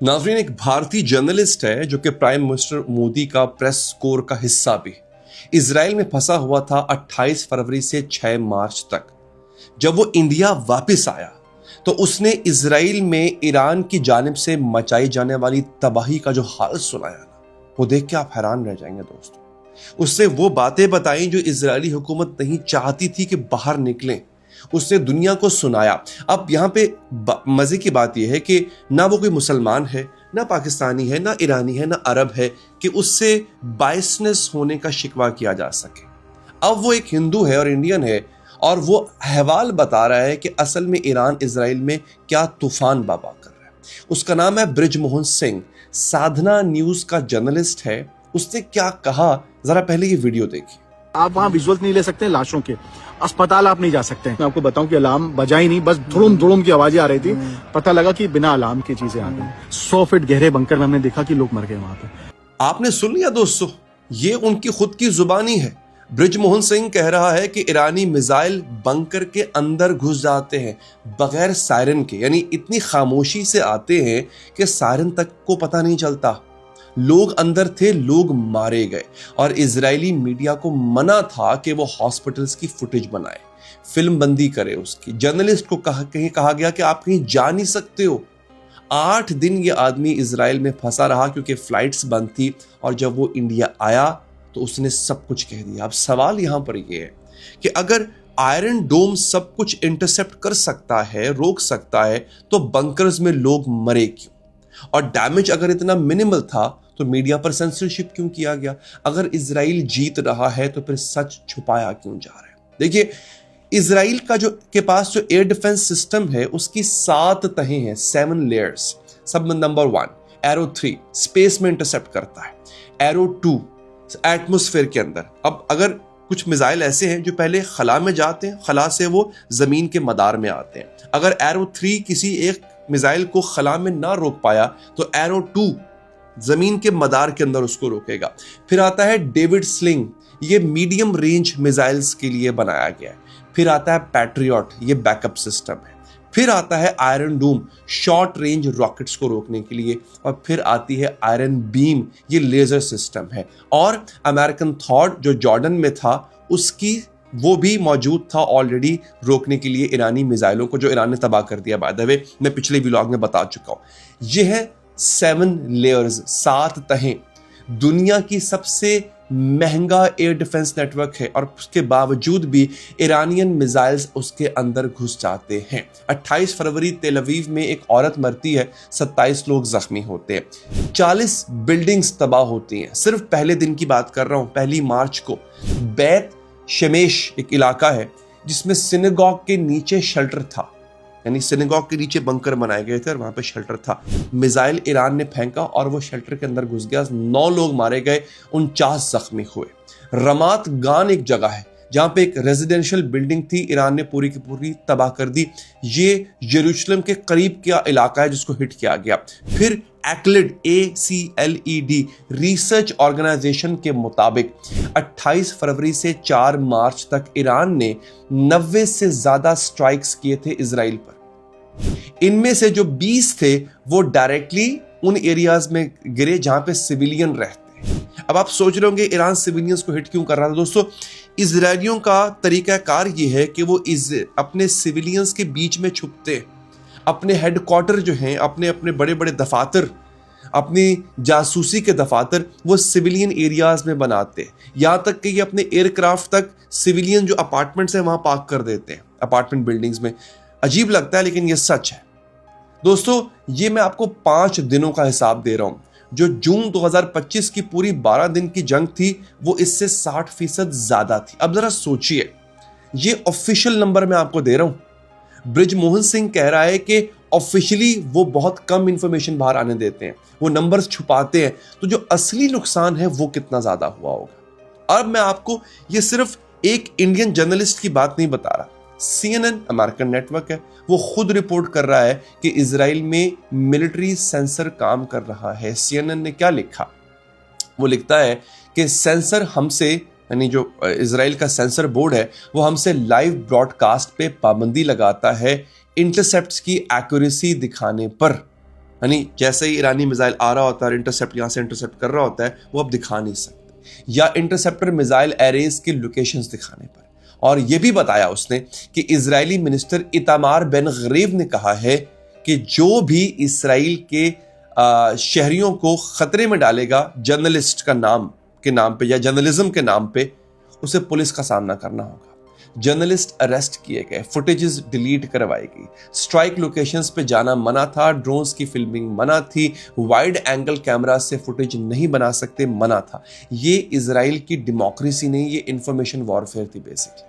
नाजरीन, एक भारतीय जर्नलिस्ट है जो कि प्राइम मिनिस्टर मोदी का प्रेस कोर का हिस्सा भी इजराइल में फंसा हुआ था 28 फरवरी से 6 मार्च तक। जब वो इंडिया वापस आया तो उसने इजराइल में ईरान की जानिब से मचाई जाने वाली तबाही का जो हाल सुनाया ना, वो देख के आप हैरान रह जाएंगे दोस्तों। उससे वो बातें बताई जो इजरायली हुकूमत नहीं चाहती थी कि बाहर निकलें। उसने दुनिया को सुनाया। अब यहाँ पे मजे की बात यह है कि ना वो कोई मुसलमान है, ना पाकिस्तानी है, ना ईरानी है, ना अरब है कि उससे बायसनेस होने का शिकवा किया जा सके। अब वो एक हिंदू है और इंडियन है और वो अहवाल बता रहा है कि असल में ईरान इजराइल में क्या तूफान बाबा कर रहा है। उसका नाम है बृजमोहन सिंह, साधना न्यूज का जर्नलिस्ट है। उसने क्या कहा, जरा पहले ये वीडियो देखिए। आप वहाँ विजुअल नहीं ले सकते लाशों के, अस्पताल आप नहीं जा सकते हैं। मैं आपको बताऊं कि अलार्म बजा ही नहीं, बस धुड़ुम धुड़ुम की आवाजें आ रही थी। पता लगा कि बिना अलार्म की चीजें आ गई। 100 फीट गहरे बंकर में हमने देखा कि लोग मर गए वहां पे। आपने सुन लिया दोस्तों, ये उनकी खुद की जुबानी है। बृजमोहन सिंह कह रहा है कि ईरानी मिसाइल बंकर के अंदर घुस जाते हैं बगैर सायरन के, यानी इतनी खामोशी से आते हैं कि सायरन तक को पता नहीं चलता। लोग अंदर थे, लोग मारे गए और इजरायली मीडिया को मना था कि वो हॉस्पिटल्स की फुटेज बनाए, फिल्म बंदी करे उसकी। जर्नलिस्ट को कहीं कहा गया कि आप कहीं जा नहीं सकते हो। 8 दिन ये आदमी इजराइल में फंसा रहा क्योंकि फ्लाइट्स बंद थी और जब वो इंडिया आया तो उसने सब कुछ कह दिया। अब सवाल यहां पर यह है कि अगर आयरन डोम सब कुछ इंटरसेप्ट कर सकता है, रोक सकता है, तो बंकर्स में लोग मरे क्यों? और डैमेज अगर इतना मिनिमल था तो मीडिया पर सेंसरशिप क्यों किया गया? अगर इजराइल जीत रहा है तो फिर सच छुपाया क्यों जा रहा है? देखिए, इजराइल का के पास जो एयर डिफेंस सिस्टम है उसकी 7 तहें हैं, 7 लेयर्स। सब नंबर 1 एरो 3 स्पेस में इंटरसेप्ट करता है, एरो 2 एटमॉस्फेयर के अंदर। अब अगर कुछ मिसाइल ऐसे हैं जो पहले खला में जाते हैं, खला से वो जमीन के मदार में आते हैं। अगर एरो 3 किसी एक मिसाइल को खला में ना रोक पाया तो एरो 2 जमीन के मदार के अंदर उसको रोकेगा। फिर आता है डेविड स्लिंग, ये मीडियम रेंज मिसाइल्स के लिए बनाया गया है। फिर आता है पैट्रियट, ये बैकअप सिस्टम है। फिर आता है iron Doom, short range rockets को रोकने के लिए। और फिर आती है आयरन बीम, ये लेजर सिस्टम है। और अमेरिकन थॉर्ड जो जॉर्डन में था उसकी वो भी मौजूद था ऑलरेडी रोकने के लिए ईरानी मिसाइलों को, जो ईरान ने तबाह कर दिया। बाय द वे, मैं पिछले व्लॉग में बता चुका हूं। यह है 7 लेयर्स, 7 तहें। दुनिया की सबसे महंगा एयर डिफेंस नेटवर्क है और उसके बावजूद भी ईरानियन मिसाइल्स उसके अंदर घुस जाते हैं। 28 फरवरी तेल अवीव में एक औरत मरती है, 27 लोग जख्मी होते हैं, 40 बिल्डिंग्स तबाह होती हैं। सिर्फ पहले दिन की बात कर रहा हूं, 1 मार्च को बैत शमेश एक इलाका है जिसमें सिनेगॉग के नीचे शेल्टर था, यानी सिनेगॉग के नीचे बंकर बनाए गए थे और वहां पे शेल्टर था। मिसाइल ईरान ने फेंका और वो शेल्टर के अंदर घुस गया, 9 लोग मारे गए, 49 जख्मी हुए। रमात गान एक जगह है जहां पे एक रेजिडेंशियल बिल्डिंग थी, ईरान ने पूरी की पूरी तबाह कर दी। ये यरूशलेम के करीब का इलाका है जिसको हिट किया गया। फिर एक्लेड, ACLED रिसर्च ऑर्गेनाइजेशन के मुताबिक 28 फरवरी से 4 मार्च तक ईरान ने 90 से ज्यादा स्ट्राइक्स किए थे इजराइल पर। इनमें से जो 20 थे वो डायरेक्टली उन एरियाज में गिरे जहां पे सिविलियन रहते हैं। अब आप सोच रहे होंगे ईरान सिविलियंस को हिट क्यों कर रहा था? दोस्तों, इजरायलियों का तरीकाकार ये है कि वो अपने सिविलियंस के बीच में छुपते, अपने हेडक्वार्टर जो हैं, अपने अपने बड़े बड़े दफातर, अपनी जासूसी के दफातर वो सिविलियन एरियाज में बनाते। यहां तक कि ये अपने एयरक्राफ्ट तक सिविलियन जो अपार्टमेंट्स हैं वहां पार्क कर देते हैं, अपार्टमेंट बिल्डिंग्स में। अजीब लगता है लेकिन ये सच है दोस्तों। ये मैं आपको 5 दिनों का हिसाब दे रहा हूं। जो जून 2025 की पूरी 12 दिन की जंग थी वो इससे 60% ज्यादा थी। अब जरा सोचिए, ये ऑफिशियल नंबर मैं आपको दे रहा हूं। बृजमोहन सिंह कह रहा है कि ऑफिशियली वो बहुत कम इंफॉर्मेशन बाहर आने देते हैं, वो नंबर्स छुपाते हैं, तो जो असली नुकसान है वो कितना ज्यादा हुआ होगा। अब मैं आपको ये सिर्फ एक इंडियन जर्नलिस्ट की बात नहीं बता रहा। CNN अमेरिकन नेटवर्क है, वो खुद रिपोर्ट कर रहा है कि इजराइल में मिलिट्री सेंसर काम कर रहा है। CNN ने क्या लिखा? वो लिखता है कि सेंसर हमसे, यानी जो इजराइल का सेंसर बोर्ड है, वो हमसे लाइव ब्रॉडकास्ट पे पाबंदी लगाता है इंटरसेप्ट्स की एक्यूरेसी दिखाने पर। यानी जैसे ही ईरानी मिसाइल आ रहा होता है, इंटरसेप्ट यहाँ से इंटरसेप्ट कर रहा होता है, वो अब दिखा नहीं सकते, या इंटरसेप्टर मिसाइल एरेज की लोकेशंस दिखाने पर। और यह भी बताया उसने कि इजरायली मिनिस्टर इतामार बेन गरीब ने कहा है कि जो भी इसराइल के शहरियों को खतरे में डालेगा जर्नलिस्ट का नाम के नाम पे या जर्नलिज्म के नाम पे, उसे पुलिस का सामना करना होगा। जर्नलिस्ट अरेस्ट किए गए, फुटेजेस डिलीट करवाई गई, स्ट्राइक लोकेशंस पे जाना मना था, ड्रोन्स की फिल्मिंग मना थी, वाइड एंगल कैमरा से फुटेज नहीं बना सकते मना था। ये इजराइल की डेमोक्रेसी नहीं, ये इंफॉर्मेशन वॉरफेयर थी बेसिकली।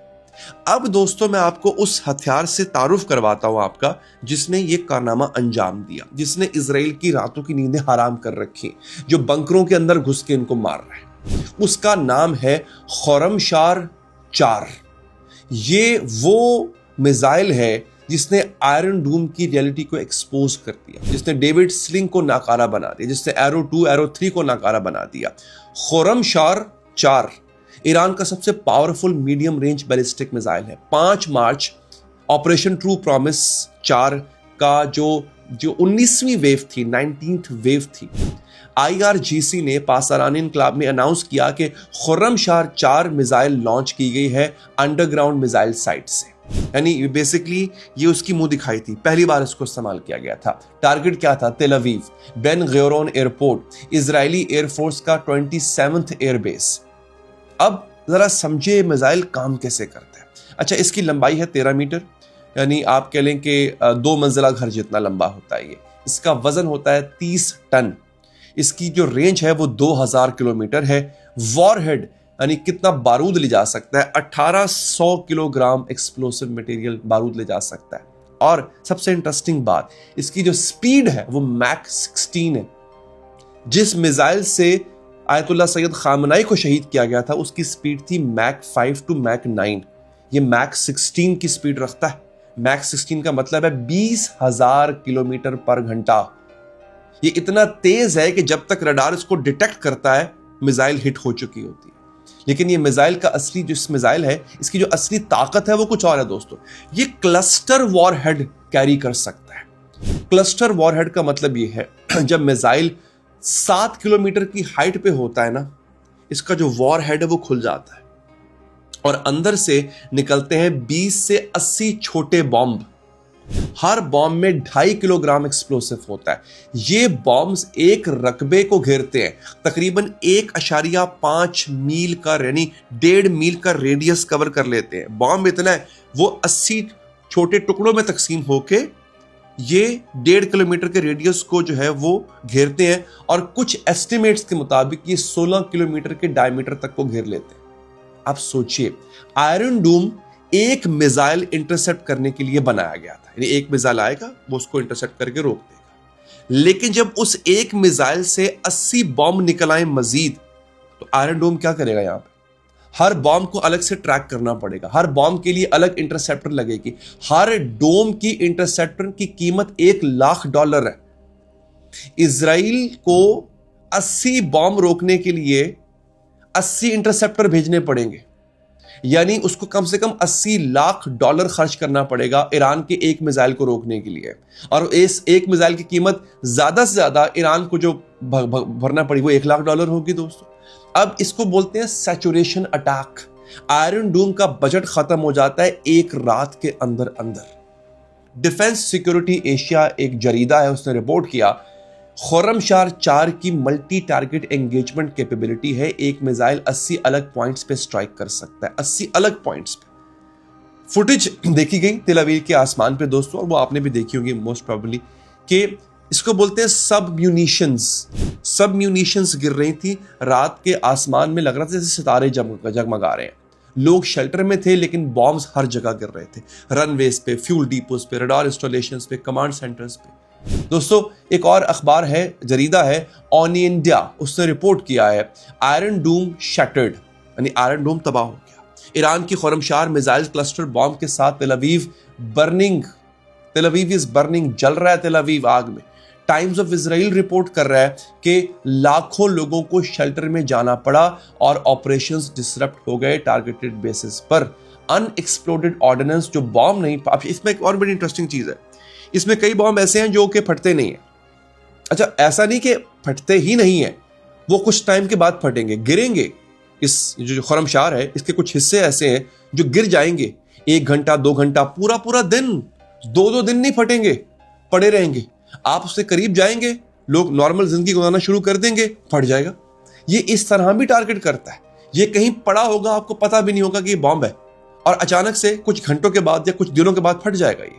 अब दोस्तों मैं आपको उस हथियार से तारुफ करवाता हूं आपका जिसने ये कारनामा अंजाम दिया, जिसने इजराइल की रातों की नींदें हराम कर रखी, जो बंकरों के अंदर घुस के इनको मार रहा है। उसका नाम है खुर्रमशार 4। ये वो मिसाइल है जिसने आयरन डूम की रियलिटी को एक्सपोज कर दिया, जिसने डेविड स्लिंग को नाकारा बना दिया, जिसने एरो 2 एरो 3 को नाकारा बना दिया। खुर्रमशार 4 ईरान का सबसे powerful medium range ballistic missile है। 5 मार्च ऑपरेशन ट्रू प्रॉमिस 4 का जो 19वीं वेव थी, 19th वेव थी, IRGC ने पासरान इनकलाब में अनाउंस किया कि खुर्रमशार 4 मिसाइल लॉन्च की गई है अंडरग्राउंड मिसाइल साइट से। यानी बेसिकली ये उसकी मुंह दिखाई थी, पहली बार इसको इस्तेमाल किया गया था। टारगेट क्या था? तेल Aviv, Ben Gurion airport, Israeli air force का 27th एयरबेस। अब जरा समझे मिसाइल काम कैसे करता है। अच्छा, इसकी लंबाई है 13 मीटर, यानी आप कह लें कि 2 मंजिला घर जितना लंबा होता है ये। इसका वजन होता है 30 टन। इसकी जो रेंज है वो 2000 किलोमीटर है। वॉरहेड यानी कितना बारूद ले जा सकता है, 1800 किलोग्राम एक्सप्लोसिव मटेरियल बारूद ले जा सकता है। और सबसे इंटरेस्टिंग बात, इसकी जो स्पीड है वो मैक 16 है। जिस मिसाइल से आयतुल्लाह सैयद खामनाई को शहीद किया गया था उसकी स्पीड थी मैक 5 टू मैक 9। ये मैक 16 की स्पीड रखता है। मैक 16 का मतलब है 20,000 किलोमीटर पर घंटा। ये इतना तेज है कि जब तक रडार इसको डिटेक्ट करता है मिसाइल हिट हो चुकी होती है। लेकिन ये मिसाइल का असली जो इस मिसाइल है, इसकी जो असली ताकत है वो कुछ और है दोस्तों। ये क्लस्टर वॉरहेड कैरी कर सकता है। क्लस्टर वॉरहेड का मतलब ये है जब मिसाइल 7 किलोमीटर की हाइट पे होता है ना, इसका जो वॉरहेड है वो खुल जाता है और अंदर से निकलते हैं 20 से 80 छोटे बॉम्ब। हर बॉम्ब में 2.5 किलोग्राम एक्सप्लोसिव होता है। ये बॉम्ब्स एक रकबे को घेरते हैं, तकरीबन 1.5 मील का यानी 1.5 मील का रेडियस कवर कर लेते हैं। बॉम्ब इतना है वो 80 छोटे टुकड़ों में तकसीम होके ये 1.5 किलोमीटर के रेडियस को जो है वो घेरते हैं और कुछ एस्टिमेट्स के मुताबिक ये 16 किलोमीटर के डायमीटर तक को घेर लेते हैं। आप सोचिए, आयरन डूम एक मिसाइल इंटरसेप्ट करने के लिए बनाया गया था। यानी एक मिसाइल आएगा वो उसको इंटरसेप्ट करके रोक देगा। लेकिन जब उस एक मिसाइल से 80 बॉम्ब निकल आए मजीद, तो आयरन डोम क्या करेगा? यहां पे हर बॉम्ब को अलग से ट्रैक करना पड़ेगा, हर बॉम्ब के लिए अलग इंटरसेप्टर लगेगी। हर डोम की इंटरसेप्टर की कीमत $1,00,000 है। इजराइल को 80 बॉम्ब रोकने के लिए 80 इंटरसेप्टर भेजने पड़ेंगे, यानी उसको कम से कम $80,00,000 खर्च करना पड़ेगा ईरान के एक मिसाइल को रोकने के लिए। और इस एक मिसाइल की कीमत ज्यादा से ज्यादा ईरान को जो भरना पड़ी वो $1,00,000 होगी दोस्तों। अब इसको बोलते हैं सैचुरेशन अटैक। आयरन डूम का बजट खत्म हो जाता है एक रात के अंदर अंदर। डिफेंस सिक्योरिटी एशिया एक जरीदा है, उसने रिपोर्ट किया खुर्रमशार 4 की मल्टी टारगेट एंगेजमेंट कैपेबिलिटी है। एक मिसाइल 80 अलग पॉइंट्स पे स्ट्राइक कर सकता है, 80 अलग पॉइंट्स पे। फुटेज देखी गई तेल अवीव के आसमान पे दोस्तों, और वो आपने भी देखी होगी मोस्ट प्रोबेबली, कि इसको बोलते हैं सब म्यूनिशंस गिर रही थी रात के आसमान में। लग रहा था जैसे सितारे जगमगा रहे हैं। लोग शेल्टर में थे लेकिन बॉम्ब्स हर जगह गिर रहे थे, रनवेज पे, फ्यूल डिपोज पे, रडार इंस्टॉलेशंस पे, कमांड सेंटर्स पे। दोस्तों एक और अखबार है, जरीदा है ऑन इंडिया, उसने रिपोर्ट किया है आयरन डूम शैटर्ड, यानी आयरन डूम तबाह हो गया। ईरान की खुर्रमशार मिसाइल क्लस्टर बॉम्ब के साथ तेल अवीव इज बर्निंग, जल रहा है तेल अवीव आग में। टाइम्स ऑफ इजराइल रिपोर्ट कर रहा है कि लाखों लोगों को शेल्टर में जाना पड़ा और ऑपरेशंस डिसरप्ट हो गए टारगेटेड बेसिस पर। अनएक्सप्लोडेड ऑर्डिनेंस जो बॉम्ब नहीं, इसमें एक और बड़ी इंटरेस्टिंग चीज है, इसमें कई बॉम्ब ऐसे हैं जो कि फटते नहीं है, अच्छा, ऐसा नहीं कि फटते ही नहीं है, वो कुछ टाइम के बाद फटेंगे, गिरेंगे। इस जो खुरमशार है इसके कुछ हिस्से ऐसे हैं जो गिर जाएंगे, 1 घंटा 2 घंटा, पूरा पूरा दिन, 2 दिन नहीं फटेंगे, पड़े रहेंगे। आप उससे करीब जाएंगे, लोग नॉर्मल जिंदगी गुजारना शुरू कर देंगे, फट जाएगा। ये इस तरह भी टारगेट करता है। ये कहीं पड़ा होगा, आपको पता भी नहीं होगा कि ये बॉम्ब है, और अचानक से कुछ घंटों के बाद या कुछ दिनों के बाद फट जाएगा ये।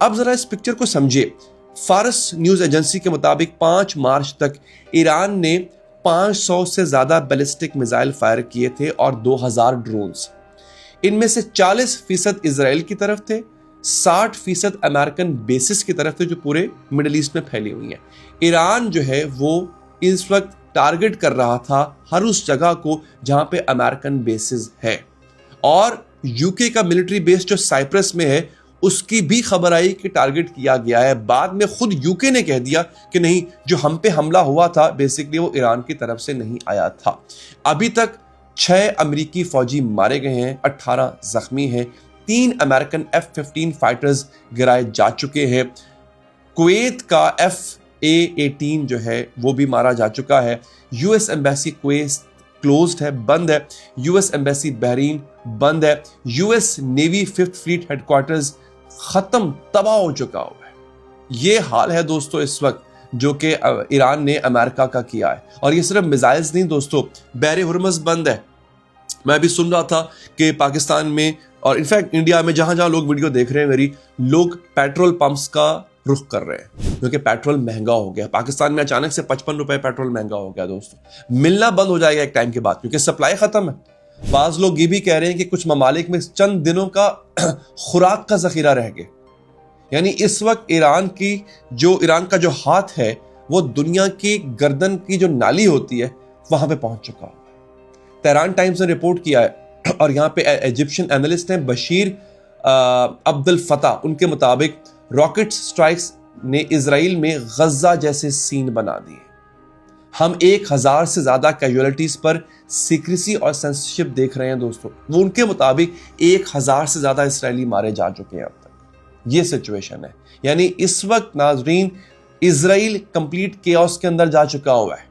अब जरा इस पिक्चर को समझिए। फारस न्यूज एजेंसी के मुताबिक 5 मार्च तक ईरान ने 500 से ज्यादा बैलिस्टिक मिसाइल फायर किए थे और 2000 ड्रोन्स। इनमें से 40% इजराइल की तरफ थे, 60% अमेरिकन बेसिस की तरफ थे जो पूरे मिडिल ईस्ट में फैली हुई हैं। ईरान जो है वो इस वक्त टारगेट कर रहा था हर उस जगह को जहां पे अमेरिकन बेसिस है, और यूके का मिलिट्री बेस जो साइप्रस में है उसकी भी खबर आई कि टारगेट किया गया है। बाद में खुद यूके ने कह दिया कि नहीं, जो हम पे हमला हुआ था बेसिकली वो ईरान की तरफ से नहीं आया था। अभी तक 6 अमेरिकी फौजी मारे गए हैं, 18 जख्मी हैं, 3 अमेरिकन F-15 फाइटर्स गिराए जा चुके हैं। कुवैत का FA-18 जो है वो भी मारा जा चुका है। यूएस एम्बेसी कुवैत क्लोज्ड है, बंद है। यूएस एम्बेसी बहरीन बंद है। US navy 5th fleet headquarters खत्म, तबाह हो चुका हुआ है। ये हाल है दोस्तों इस वक्त जो कि ईरान ने अमेरिका का किया है। और ये सिर्फ मिसाइल्स नहीं दोस्तों, बहरे हुर्मुज़ बंद है। मैं भी सुन रहा था कि पाकिस्तान में और इनफैक्ट इंडिया में जहां जहां लोग वीडियो देख रहे हैं मेरी, लोग पेट्रोल पंप्स का रुख कर रहे हैं क्योंकि पेट्रोल महंगा हो गया। पाकिस्तान में अचानक से 55 रुपए पेट्रोल महंगा हो गया दोस्तों। मिलना बंद हो जाएगा एक टाइम के बाद क्योंकि सप्लाई खत्म है। बाज लोग ये भी कह रहे हैं कि कुछ ममालिक में चंद दिनों का खुराक का जखीरा रह गया। यानी इस वक्त ईरान का जो हाथ है वो दुनिया की गर्दन की जो नाली होती है वहां पे पहुंच चुका है। तेहरान टाइम्स ने रिपोर्ट किया है और यहाँ पे इजिप्शियन एनालिस्ट हैं बशीर अब्दुल फता, उनके मुताबिक रॉकेट स्ट्राइक्स ने इजराइल में गज्जा जैसे सीन बना दिए। हम 1000 से ज्यादा कैजुअलिटीज पर सीक्रेसी और सेंसरशिप देख रहे हैं दोस्तों। वो उनके मुताबिक 1000 से ज्यादा इसराइली मारे जा चुके हैं अब तक। ये सिचुएशन है। यानी इस वक्त नाजरीन इजराइल कंप्लीट केओस के अंदर जा चुका हुआ है।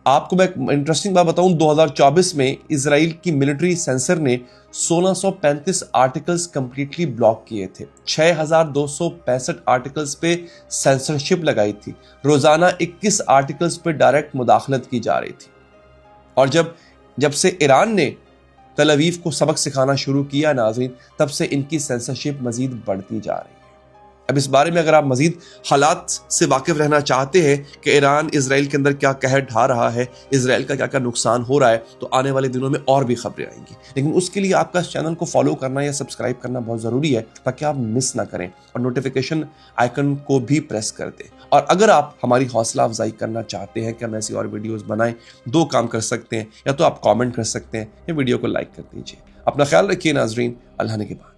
आपको मैं इंटरेस्टिंग बात बताऊं, 2024 में इजराइल की मिलिट्री सेंसर ने 1635 आर्टिकल्स कंप्लीटली ब्लॉक किए थे। 6265 आर्टिकल्स पे सेंसरशिप लगाई थी। रोजाना 21 आर्टिकल्स पे डायरेक्ट मुदाखलत की जा रही थी। और जब से ईरान ने तल अवीव को सबक सिखाना शुरू किया नाज़रीन, तब से इनकी सेंसरशिप मजीद बढ़ती जा रही है। अब इस बारे में अगर आप मजीद हालात से वाकिफ रहना चाहते हैं कि ईरान इजराइल के अंदर क्या कहर ढा रहा है, इजराइल का क्या क्या नुकसान हो रहा है, तो आने वाले दिनों में और भी खबरें आएंगी। लेकिन उसके लिए आपका इस चैनल को फॉलो करना या सब्सक्राइब करना बहुत ज़रूरी है ताकि आप मिस ना करें और नोटिफिकेशन आइकन को भी प्रेस कर दें। और अगर आप हमारी हौसला अफजाई करना चाहते हैं कि हम ऐसी और वीडियोज़ बनाएं, 2 काम कर सकते हैं। या तो आप कॉमेंट कर सकते हैं या वीडियो को लाइक कर दीजिए। अपना ख्याल रखिए नाजरीन, अल्लाह ने के बाद।